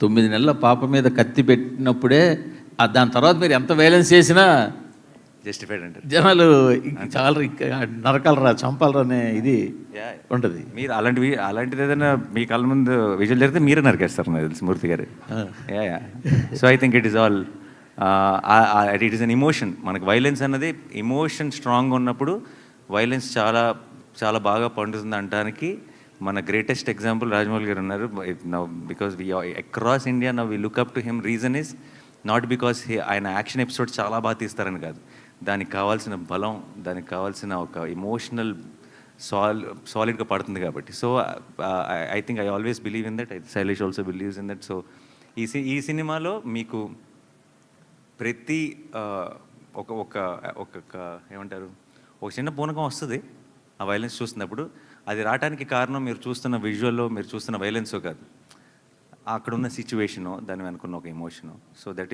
9 నెలల పాప మీద కత్తి పెట్టినప్పుడే దాని తర్వాత మీరు ఎంత వైలెన్స్ చేసినా జస్టిఫైడ్ అంటారు జనాలు చాలా నరకాలరా చంపాలరా అనే ఇది ఉంటుంది. మీరు అలాంటిది ఏదైనా మీ కళ్ళ ముందు విజువల్ జరిగితే మీరే నరికేస్తారు నాకు తెలిసి మూర్తి గారు. So I think it is all it is an emotion. మనకు వైలెన్స్ అన్నది ఎమోషన్ స్ట్రాంగ్గా ఉన్నప్పుడు వైలెన్స్ చాలా చాలా బాగా పండుతుంది అనడానికి మన గ్రేటెస్ట్ ఎగ్జాంపుల్ రాజమౌళి గారు ఉన్నారు. Because we across India now we look up to him. Reason is not because ఆయన యాక్షన్ ఎపిసోడ్ చాలా బాగా తీస్తారని కాదు, దానికి కావాల్సిన బలం, దానికి కావాల్సిన ఒక ఎమోషనల్ సాలిడ్గా పడుతుంది కాబట్టి. So I think I always believe in that. Shailesh also believes in that. So ఈ సినిమాలో మీకు ప్రతి ఒక ఏమంటారు, ఒక చిన్న పూనకం వస్తుంది ఆ వైలెన్స్ చూస్తున్నప్పుడు. అది రావడానికి కారణం మీరు చూస్తున్న విజువల్లో, మీరు చూస్తున్న వైలెన్సో కాదు, అక్కడున్న సిచ్యువేషను, దాని వెనుకున్న ఒక ఎమోషను. So that is